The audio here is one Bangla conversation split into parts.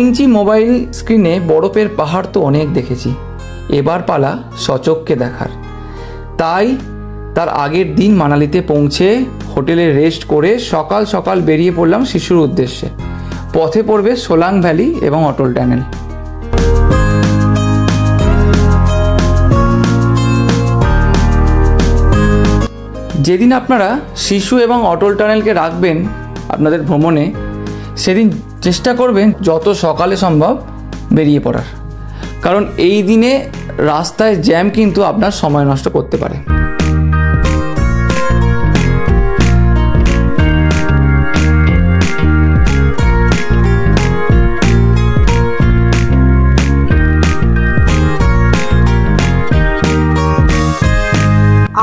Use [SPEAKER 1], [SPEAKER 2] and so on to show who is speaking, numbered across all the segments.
[SPEAKER 1] ইঞ্চি মোবাইল স্ক্রিনে বরফের পাহাড় তো অনেক দেখেছি, এবার পালা সচক্ষে দেখার। তাই তার আগের দিন মানালিতে পৌঁছে হোটেলে রেস্ট করে সকাল সকাল বেরিয়ে পড়লাম শিশুর উদ্দেশ্যে। পথে পড়বে সোলাং ভ্যালি এবং অটল টানেল। যেদিন আপনারা শিশু এবং অটল টানেলকে রাখবেন আপনাদের ভ্রমণে, সেদিন চেষ্টা করবেন যত সকালে সম্ভব বেরিয়ে পড়ার, কারণ এই দিনে রাস্তায় জ্যাম কিন্তু আপনার সময় নষ্ট করতে পারে।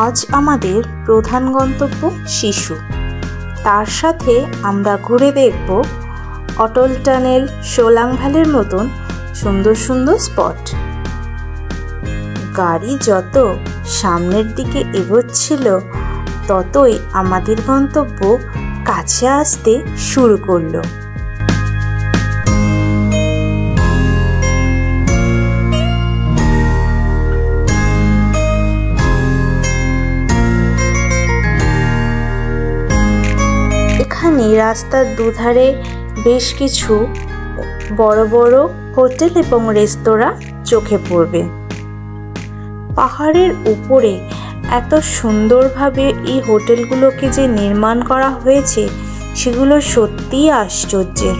[SPEAKER 2] আজ আমাদের প্রধান গন্তব্য শিশু, তার সাথে আমরা ঘুরে দেখব অটল টানেল, সোলাং ভ্যালির মতন সুন্দর সুন্দর স্পট। গাড়ি যত সামনের দিকে এগোচ্ছিল ততই আমাদের গন্তব্য কাছে আসতে শুরু করলো। এখানে রাস্তার দুধারে বেশ কিছু বড় বড় হোটেল এবং রেস্তোরাঁ চোখে পড়বে। পাহাড়ের উপরে এত সুন্দরভাবে এই হোটেলগুলোকে যে নির্মাণ করা হয়েছে সেগুলো সত্যিই আশ্চর্যের।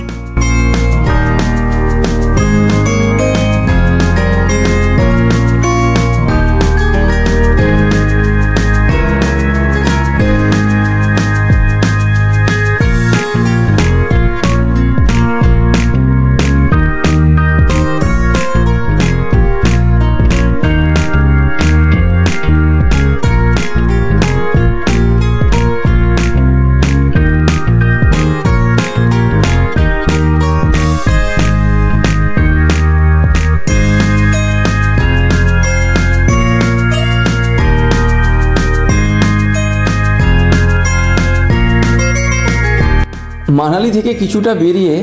[SPEAKER 1] মানালি থেকে কিছুটা বেরিয়ে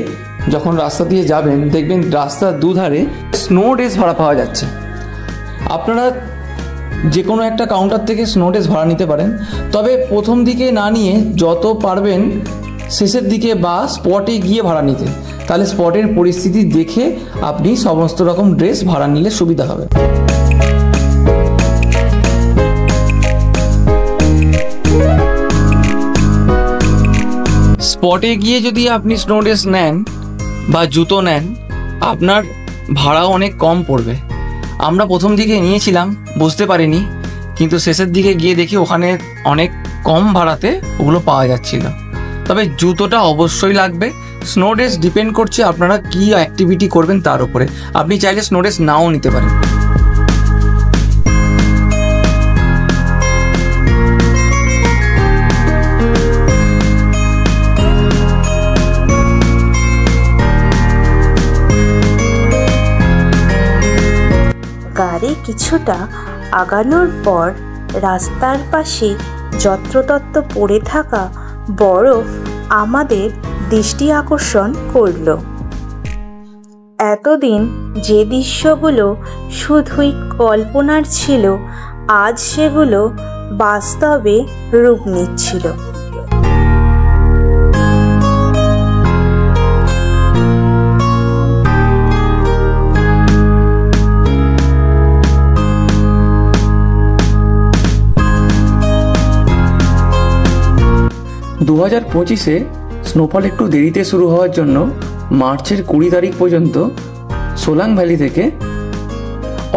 [SPEAKER 1] যখন রাস্তা দিয়ে যাবেন, দেখবেন রাস্তার দুধারে স্নো ডেজ ভাড়া পাওয়া যাচ্ছে। আপনারা যে কোনো একটা কাউন্টার থেকে স্নো ডেজ ভাড়া নিতে পারেন, তবে প্রথম দিকে না নিয়ে যত পারবেন শেষের দিকে বা স্পটে গিয়ে ভাড়া নিতে, তাহলে স্পটের পরিস্থিতি দেখে আপনি সমস্ত রকম ড্রেস ভাড়া নিলে সুবিধা হবে। স্পটে গিয়ে যদি আপনি স্নো ড্রেস নেন বা জুতো নেন, আপনার ভাড়াও অনেক কম পড়বে। আমরা প্রথম দিকে নিয়েছিলাম, বুঝতে পারিনি, কিন্তু শেষের দিকে গিয়ে দেখি ওখানে অনেক কম ভাড়াতে ওগুলো পাওয়া যাচ্ছিল। তবে জুতোটা অবশ্যই লাগবে। স্নো ড্রেস ডিপেন্ড করছে আপনারা কী অ্যাক্টিভিটি করবেন তার উপরে। আপনি চাইলে স্নো ড্রেস নাও নিতে পারেন।
[SPEAKER 2] গাড়ি কিছুটা আগানোর পর রাস্তার পাশে যত্রতত্র পড়ে থাকা বরফ আমাদের দৃষ্টি আকর্ষণ করল। এতদিন যে দৃশ্যগুলো শুধুই কল্পনার ছিল, আজ সেগুলো বাস্তবে রূপ নিচ্ছিল।
[SPEAKER 1] 2025-এ স্নোফল একটু দেরিতে শুরু হওয়ার জন্য মার্চের 20 তারিখ পর্যন্ত সোলাং ভ্যালি থেকে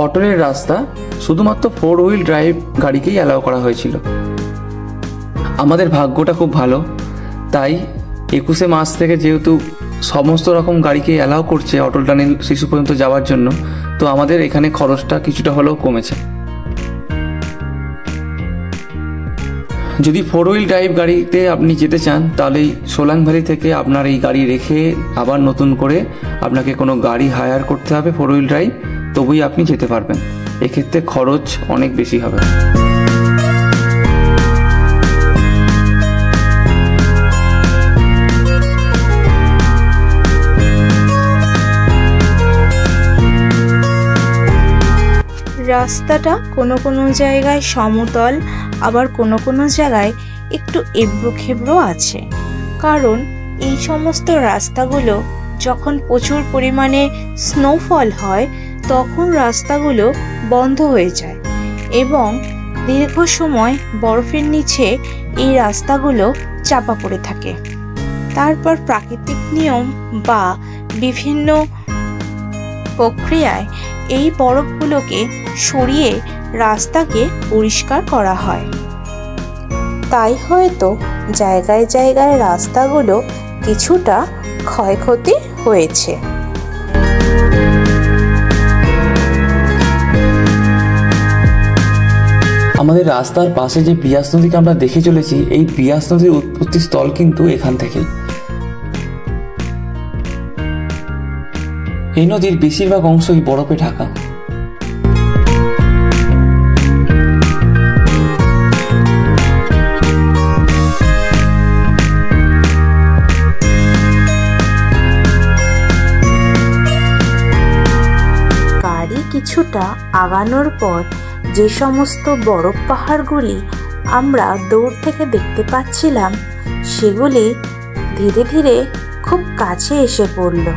[SPEAKER 1] অটলের রাস্তা শুধুমাত্র 4 হুইল ড্রাইভ গাড়িকেই অ্যালাউ করা হয়েছিল। আমাদের ভাগ্যটা খুব ভালো, তাই 21শে মার্চ থেকে যেহেতু সমস্ত রকম গাড়িকে অ্যালাউ করছে অটল টানেল শিশু পর্যন্ত যাওয়ার জন্য, তো আমাদের এখানে খরচটা কিছুটা হলেও কমেছে। যদি 4 হুইল ড্রাইভ গাড়িতে আপনি যেতে চান, তাহলে সোলাং ভ্যালি থেকে আপনার এই গাড়ি রেখে আবার নতুন করে আপনাকে কোনো গাড়ি হায়ার করতে হবে 4 হুইল ড্রাইভ, তবেই আপনি যেতে পারবেন। এক্ষেত্রে খরচ অনেক বেশি হবে।
[SPEAKER 2] রাস্তাটা কোনো কোনো জায়গায় সমতল, আবার কোনো কোনো জায়গায় একটু এবড়ো খেবড়ো আছে। কারণ এই সমস্ত রাস্তাগুলো যখন প্রচুর পরিমাণে স্নোফল হয় তখন রাস্তাগুলো বন্ধ হয়ে যায় এবং দীর্ঘ সময় বরফের নিচে এই রাস্তাগুলো চাপা পড়ে থাকে। তারপর প্রাকৃতিক নিয়ম বা বিভিন্ন প্রক্রিয়ায় এই বরফগুলোকে সরিয়ে রাস্তাকে পরিষ্কার করা হয়। তাই হয়তো জায়গায় জায়গায় রাস্তাগুলো কিছুটা ক্ষয়ক্ষতি হয়েছে।
[SPEAKER 1] আমাদের রাস্তার পাশে যে বিয়াস নদীকে আমরা দেখে চলেছি, এই বিয়াস নদীর উৎপত্তি স্থল কিন্তু এখান থেকেই। এই নদীর বেশিরভাগ অংশই বরফে ঢাকা।
[SPEAKER 2] গাড়ি কিছুটা আগানোর পর যে সমস্ত বরফ পাহাড়গুলি আমরা দূর থেকে দেখতে পাচ্ছিলাম সেগুলি ধীরে ধীরে খুব কাছে এসে পড়ল।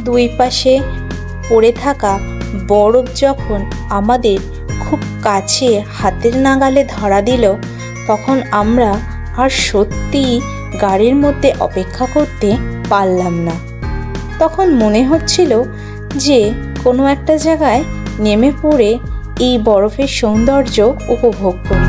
[SPEAKER 2] দুই পাশে পড়ে থাকা বরফ যখন আমাদের খুব কাছে হাতের নাগালে ধরা দিল তখন আমরা আর সত্যিই গাড়ির মধ্যে অপেক্ষা করতে পারলাম না। তখন মনে হচ্ছিল যে কোনো একটা জায়গায় নেমে পড়ে এই বরফের সৌন্দর্য উপভোগ করি।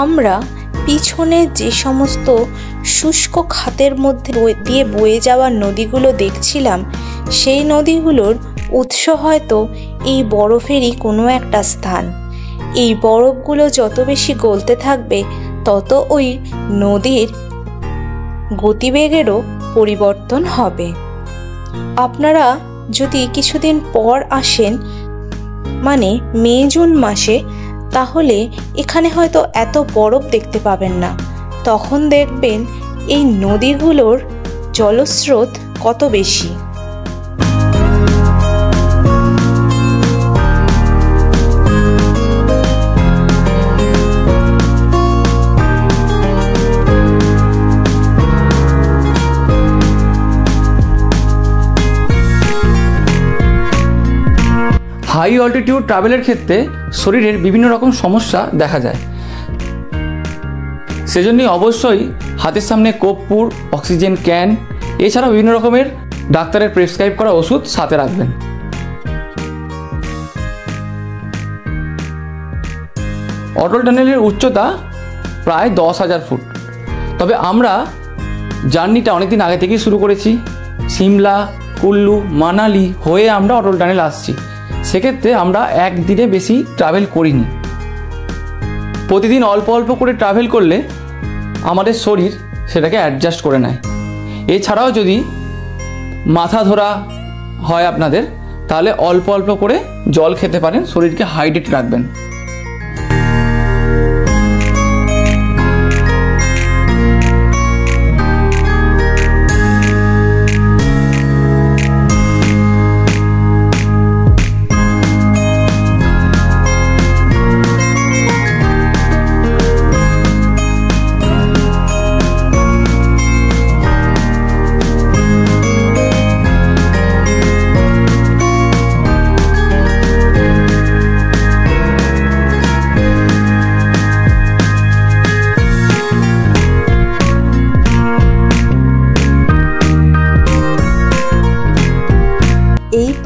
[SPEAKER 2] আমরা পিছনে যে সমস্ত শুষ্ক খাতের মধ্যে দিয়ে বয়ে যাওয়া নদীগুলো দেখছিলাম সেই নদীগুলোর উৎস হয়তো এই বরফেরই কোনো একটা স্থান। এই বরফগুলো যত বেশি গলতে থাকবে তত ওই নদীর গতিবেগেরও পরিবর্তন হবে। আপনারা যদি কিছুদিন পর আসেন, মানে মে জুন মাসে, তাহলে এখানে হয়তো এত বরফ দেখতে পাবেন না। তখন দেখবেন এই নদীগুলোর জলস্রোত কত বেশি।
[SPEAKER 1] হাই অল্টিটিউড ট্রাভেলের ক্ষেত্রে শরীরের বিভিন্ন রকম সমস্যা দেখা যায়। সেজন্যই অবশ্যই হাতের সামনে কর্পূর, অক্সিজেন ক্যান, এছাড়াও বিভিন্ন রকমের ডাক্তারের প্রেসক্রাইব করা ওষুধ সাথে রাখবেন। অটল টানেলের উচ্চতা প্রায় 10,000 ফুট। তবে আমরা জার্নিটা অনেকদিন আগে থেকেই শুরু করেছি। সিমলা, কুল্লু, মানালি হয়ে আমরা অটল টানেল আসছি। সেক্ষেত্রে আমরা একদিনে বেশি ট্রাভেল করিনি। প্রতিদিন অল্প অল্প করে ট্রাভেল করলে আমাদের শরীর সেটাকে অ্যাডজাস্ট করে নেয়। এছাড়াও যদি মাথা ধরা হয় আপনাদের, তাহলে অল্প অল্প করে জল খেতে পারেন, শরীরকে হাইড্রেট রাখবেন।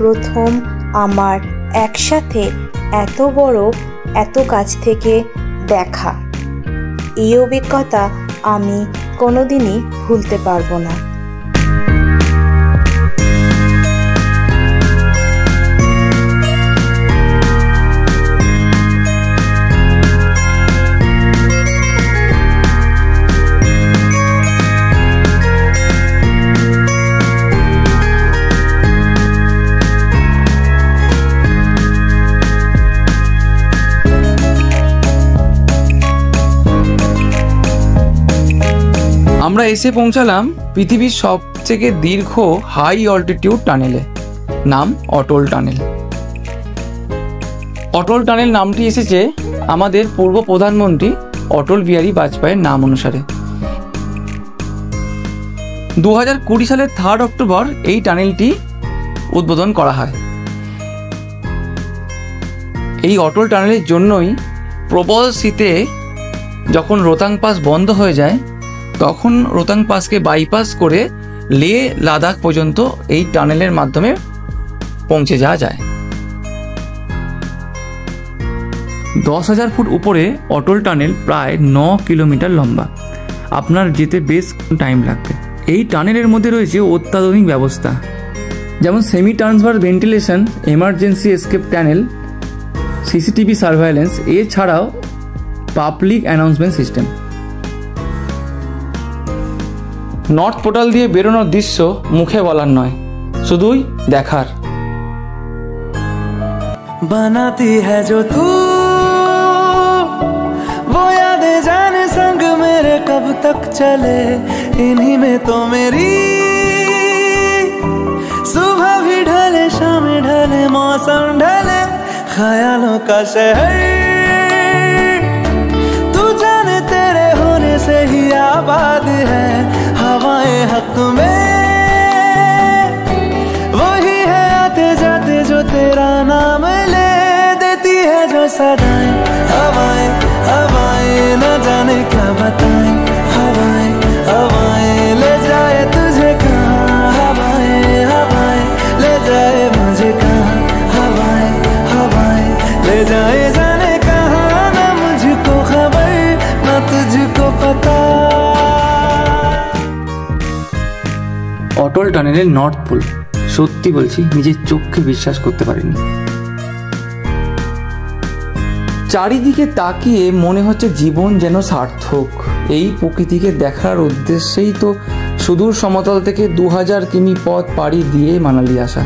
[SPEAKER 2] প্রথম আমার একসাথে এত বড় এত কাছ থেকে দেখা। এই অভিজ্ঞতা আমি কোনোদিনই ভুলতে পারবো না।
[SPEAKER 1] আমরা এসে পৌঁছালাম পৃথিবীর সবথেকে দীর্ঘ হাই অল্টিটিউড টানেলে, নাম অটল টানেল। অটল টানেল নামটি এসেছে আমাদের পূর্ব প্রধানমন্ত্রী অটল বিহারী বাজপেয়ীর নাম অনুসারে। 2020 সালের 3 অক্টোবর এই টানেলটি উদ্বোধন করা হয়। এই অটল টানেলের জন্যই প্রবল শীতে যখন রোহতাং পাস বন্ধ হয়ে যায়, তখন রোহতাং পাসকে বাইপাস করে লে লাদাখ পর্যন্ত এই টানেলের মাধ্যমে পৌঁছে যাওয়া যায়। 10,000 ফুট উপরে অটল টানেল প্রায় 9 কিলোমিটার লম্বা। আপনার যেতে বেশ টাইম লাগবে। এই টানেলের মধ্যে রয়েছে অত্যাধুনিক ব্যবস্থা, যেমন semi transverse ventilation, emergency escape tunnel, CCTV surveillance, এছাড়াও public announcement system. North portal দিয়ে বেরোনোর দৃশ্য মুখে বলার নয়, শুধুই দেখার।
[SPEAKER 3] बनाती है जो तू वो यादें जाने संग मेरे कब तक चले, इन्हीं में तो मेरी सुबह भी ढले शाम ढले मौसम ढले, ख्यालों का शहर तू जाने तेरे होने से ही आबाद है, हवाएं हक में वही है आते जाते जो तेरा नाम ले देती है जो सदाएं। हवाएं हवाएं न जाने क्या बताएं, हवाएं हवाएं ले जाए तुझे कहाँ, हवाएं हवाएं ले जाए मुझे कहाँ, हवाएं हवाएं ले जाए जाने कहाँ, न मुझको खबर न तुझको पता।
[SPEAKER 1] অটল টানেলের নর্থ পোল, সত্যি বলছি নিজের চোখকে বিশ্বাস করতে পারিনি। চারিদিকে তাকিয়ে মনে হচ্ছে জীবন যেন সার্থক। এই প্রকৃতিকে দেখার উদ্দেশ্যেই তো সুদূর সমতল থেকে 2000 কিমি পথ পাড়ি দিয়ে মানালি আসা।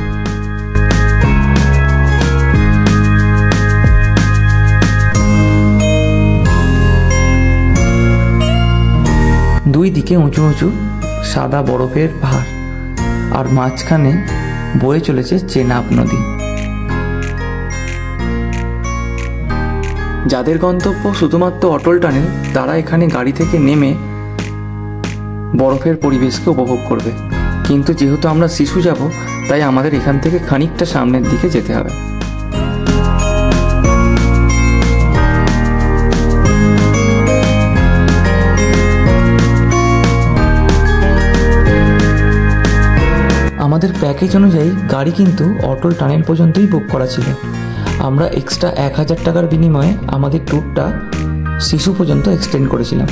[SPEAKER 1] দুই দিকে উঁচু উঁচু সাদা বরফের পাহাড়, আর মাঝখানে বয়ে চলেছে চেনাব নদী। যাদের গন্তব্য শুধুমাত্র অটল টানেল, তারা এখানে গাড়ি থেকে নেমে বরফের পরিবেশকে উপভোগ করবে। কিন্তু যেহেতু আমরা শিশু যাব, তাই আমাদের এখান থেকে খানিকটা সামনের দিকে যেতে হবে। আমাদের প্যাকেজ অনুযায়ী গাড়ি কিন্তু অটল টানেল পর্যন্তই বুক করা ছিল। আমরা এক্সট্রা 1000 টাকার বিনিময়ে আমাদের ট্যুরটা শিশু পর্যন্ত এক্সটেন্ড করেছিলাম।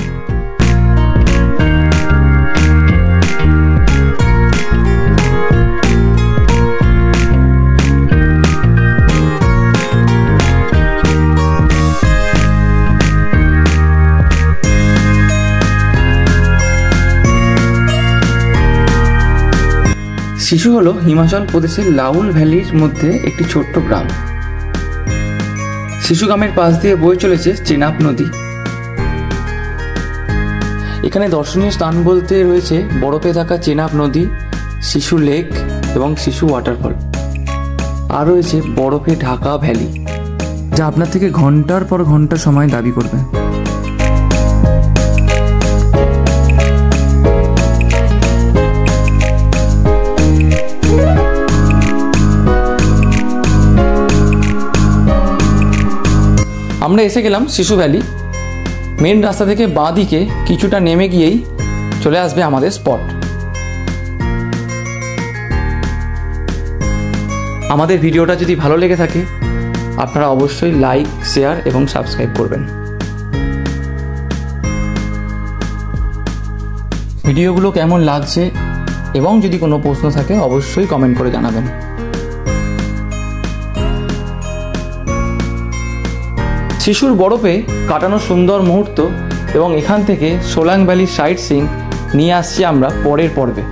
[SPEAKER 1] শিশু হলো হিমাচল প্রদেশের লাউল ভ্যালির মধ্যে একটি ছোট্ট গ্রাম। শিশু গ্রামের পাশ দিয়ে বয়ে চলেছে চেনাব নদী। এখানে দর্শনীয় স্থান বলতে রয়েছে বরফে থাকা চেনাব নদী, শিশু লেক এবং শিশু ওয়াটারফল, আর রয়েছে বরফে ঢাকা ভ্যালি, যা আপনার থেকে ঘন্টার পর ঘন্টা সময় দাবি করবে। আমরা এসে গেলাম শিশু ভ্যালি। মেন রাস্তা থেকে বাঁ দিকে কিছুটা নেমে গিয়েই চলে আসবে আমাদের স্পট। আমাদের ভিডিওটা যদি ভালো লেগে থাকে, আপনারা অবশ্যই লাইক, শেয়ার এবং সাবস্ক্রাইব করবেন। ভিডিওগুলো কেমন লাগছে এবং যদি কোনো প্রশ্ন থাকে অবশ্যই কমেন্ট করে জানাবেন। শিশুর বরফে কাটানো সুন্দর মুহূর্ত এবং এখান থেকে সোলাং ভ্যালির সাইট সিইং নিয়ে আসছি আমরা পরের পর্বে।